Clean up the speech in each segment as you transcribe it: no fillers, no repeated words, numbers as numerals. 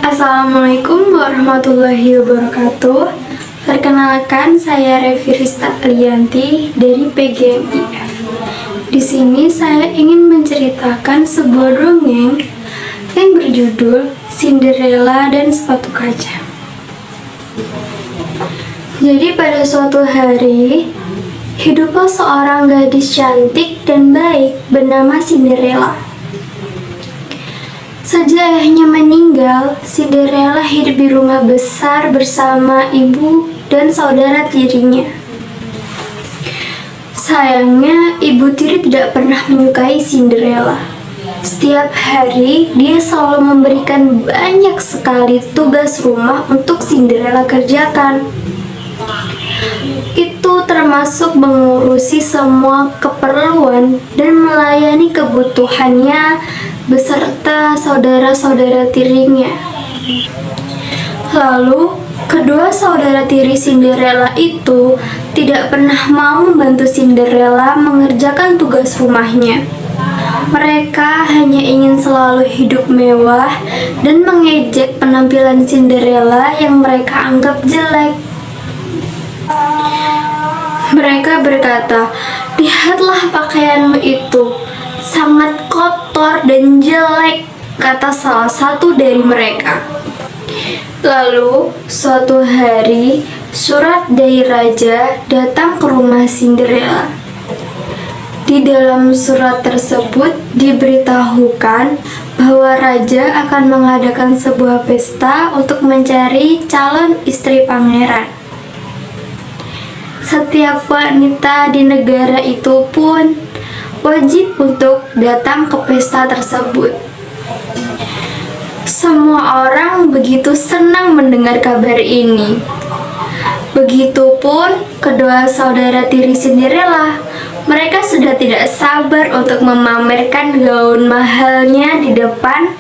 Assalamualaikum warahmatullahi wabarakatuh. Perkenalkan, saya Revi Rista Alianti dari PGMIF. Di sini saya ingin menceritakan sebuah dongeng yang berjudul Cinderella dan Sepatu Kaca. Jadi pada suatu hari, hiduplah seorang gadis cantik dan baik bernama Cinderella. Sejak ayahnya meninggal, Cinderella hidup di rumah besar bersama ibu dan saudara tirinya. Sayangnya, ibu tiri tidak pernah menyukai Cinderella. Setiap hari, dia selalu memberikan banyak sekali tugas rumah untuk Cinderella kerjakan. Itu termasuk mengurusi semua keperluan dan melayani kebutuhannya beserta saudara-saudara tirinya. Lalu, kedua saudara tiri Cinderella itu tidak pernah mau membantu Cinderella mengerjakan tugas rumahnya. Mereka hanya ingin selalu hidup mewah dan mengejek penampilan Cinderella yang mereka anggap jelek. Mereka berkata, "Lihatlah pakaianmu itu, sangat kotor dan jelek," kata salah satu dari mereka. Lalu, suatu hari, surat dari raja datang ke rumah Cinderella. Di dalam surat tersebut diberitahukan bahwa raja akan mengadakan sebuah pesta untuk mencari calon istri pangeran. Setiap wanita di negara itu pun wajib untuk datang ke pesta tersebut. Semua orang begitu senang mendengar kabar ini. Begitupun kedua saudara tiri Cinderella. Mereka sudah tidak sabar untuk memamerkan gaun mahalnya di depan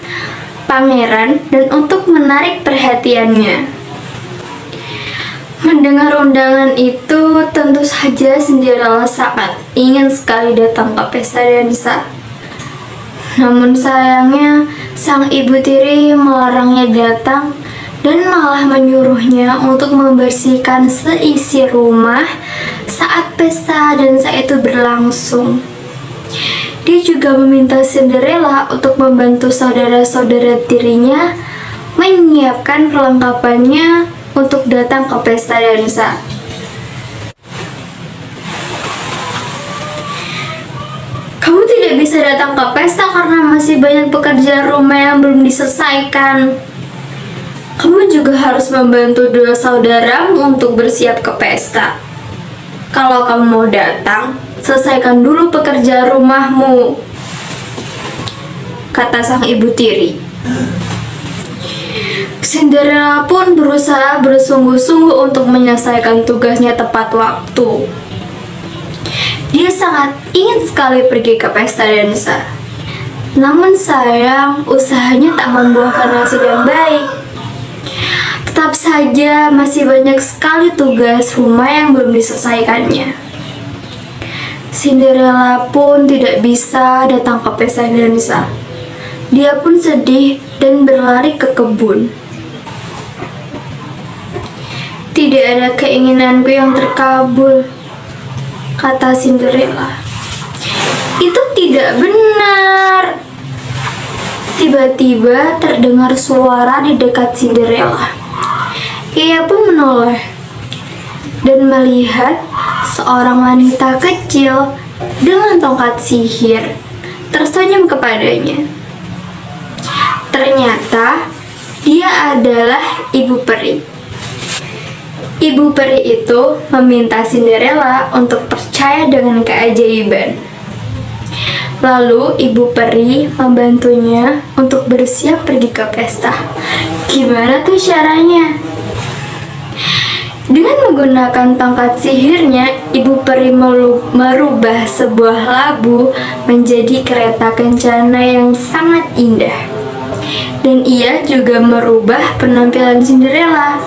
pangeran dan untuk menarik perhatiannya. Mendengar undangan itu, tentu saja Cinderella sangat ingin sekali datang ke pesta dansa. Namun sayangnya, sang ibu tiri melarangnya datang dan malah menyuruhnya untuk membersihkan seisi rumah saat pesta dansa itu berlangsung. Dia juga meminta Cinderella untuk membantu saudara-saudara tirinya menyiapkan perlengkapannya untuk datang ke pesta dansa. "Kamu tidak bisa datang ke pesta karena masih banyak pekerjaan rumah yang belum diselesaikan. Kamu juga harus membantu dua saudaramu untuk bersiap ke pesta. Kalau kamu mau datang, selesaikan dulu pekerjaan rumahmu," kata sang ibu tiri. Cinderella pun berusaha bersungguh-sungguh untuk menyelesaikan tugasnya tepat waktu. Dia sangat ingin sekali pergi ke pesta dansa. Namun sayang, usahanya tak membuahkan hasil yang baik. Tetap saja masih banyak sekali tugas rumah yang belum diselesaikannya. Cinderella pun tidak bisa datang ke pesta dansa. Dia pun sedih dan berlari ke kebun. "Tidak ada keinginanku yang terkabul," kata Cinderella. "Itu tidak benar." Tiba-tiba terdengar suara di dekat Cinderella. Ia pun menoleh dan melihat seorang wanita kecil dengan tongkat sihir tersenyum kepadanya. Ternyata dia adalah ibu peri. Ibu peri itu meminta Cinderella untuk percaya dengan keajaiban. Lalu ibu peri membantunya untuk bersiap pergi ke pesta. Gimana tuh caranya? Dengan menggunakan tongkat sihirnya, ibu peri merubah sebuah labu menjadi kereta kencana yang sangat indah. Dan ia juga merubah penampilan Cinderella.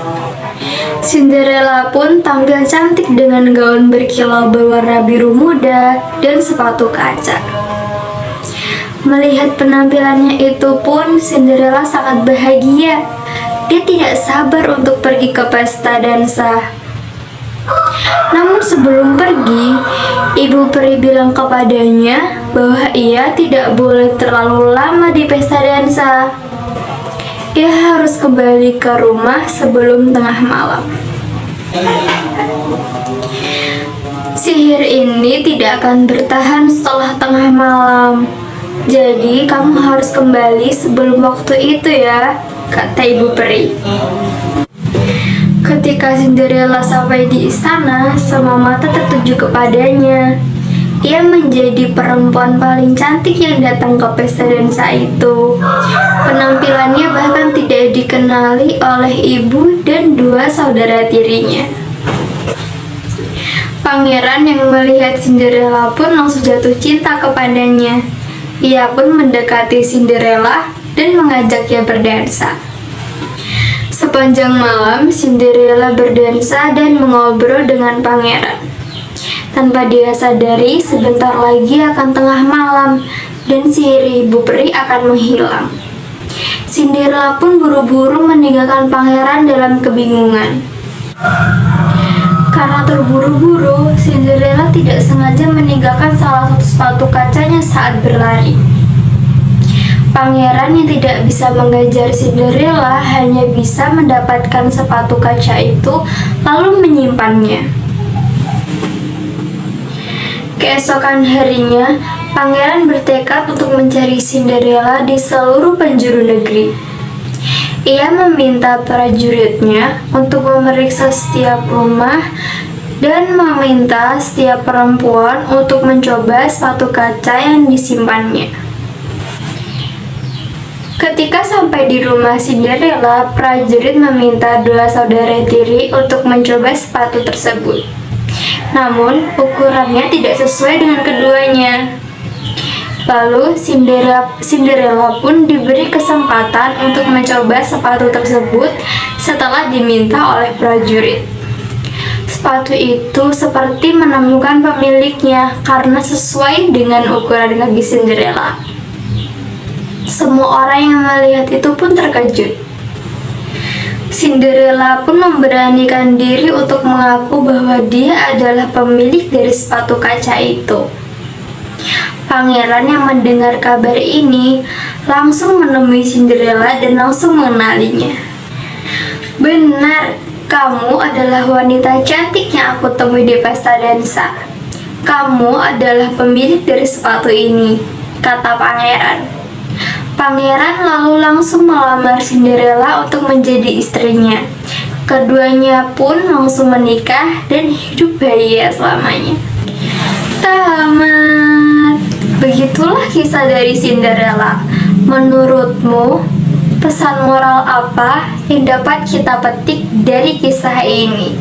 Cinderella pun tampil cantik dengan gaun berkilau berwarna biru muda dan sepatu kaca. Melihat penampilannya itu pun Cinderella sangat bahagia Dia tidak sabar untuk pergi ke pesta dansa. Namun sebelum pergi, ibu peri bilang kepadanya bahwa ia tidak boleh terlalu lama di pesta dansa. Ia harus kembali ke rumah sebelum tengah malam. Sihir ini tidak akan bertahan setelah tengah malam. Jadi kamu harus kembali sebelum waktu itu ya, kata ibu peri. Ketika Cinderella sampai di istana, semua mata tertuju kepadanya. Ia menjadi perempuan paling cantik yang datang ke pesta dansa itu. Penampilannya bahkan tidak dikenali oleh ibu dan dua saudara tirinya. Pangeran yang melihat Cinderella pun langsung jatuh cinta kepadanya. Ia pun mendekati Cinderella dan mengajaknya berdansa. Sepanjang malam, Cinderella berdansa dan mengobrol dengan pangeran. Tanpa dia sadari, sebentar lagi akan tengah malam dan sihir ibu peri akan menghilang. Cinderella pun buru-buru meninggalkan pangeran dalam kebingungan. Karena terburu-buru, Cinderella tidak sengaja meninggalkan salah satu sepatu kacanya saat berlari. Pangeran yang tidak bisa mengejar Cinderella hanya bisa mendapatkan sepatu kaca itu lalu menyimpannya. Keesokan harinya, pangeran bertekad untuk mencari Cinderella di seluruh penjuru negeri. Ia meminta prajuritnya untuk memeriksa setiap rumah dan meminta setiap perempuan untuk mencoba sepatu kaca yang disimpannya. Ketika sampai di rumah Cinderella, prajurit meminta dua saudara tiri untuk mencoba sepatu tersebut. Namun, ukurannya tidak sesuai dengan keduanya. Lalu, Cinderella pun diberi kesempatan untuk mencoba sepatu tersebut setelah diminta oleh prajurit. Sepatu itu seperti menemukan pemiliknya karena sesuai dengan ukuran kaki Cinderella. Semua orang yang melihat itu pun terkejut. Cinderella pun memberanikan diri untuk mengaku bahwa dia adalah pemilik dari sepatu kaca itu. Pangeran yang mendengar kabar ini langsung menemui Cinderella dan langsung mengenalinya. Benar, kamu adalah wanita cantik yang aku temui di pesta dansa. Kamu adalah pemilik dari sepatu ini, kata pangeran. Pangeran lalu langsung melamar Cinderella untuk menjadi istrinya. Keduanya pun langsung menikah dan hidup bahagia selamanya. Tamat. Begitulah kisah dari Cinderella. Menurutmu, pesan moral apa yang dapat kita petik dari kisah ini?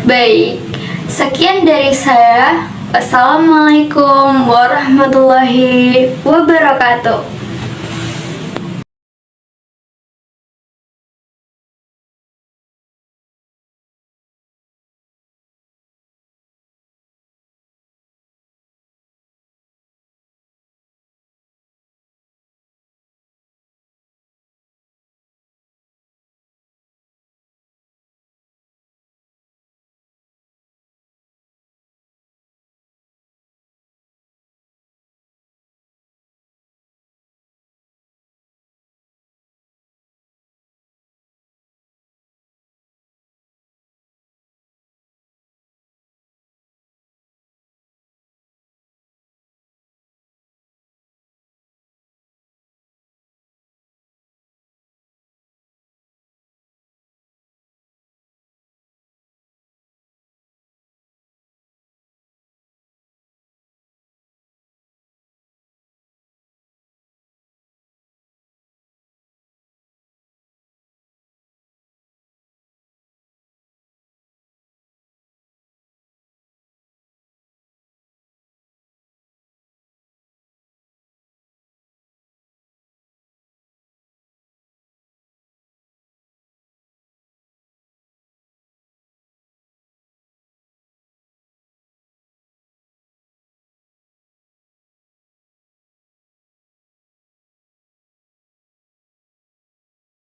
Baik, sekian dari saya. Wassalamualaikum warahmatullahi wabarakatuh.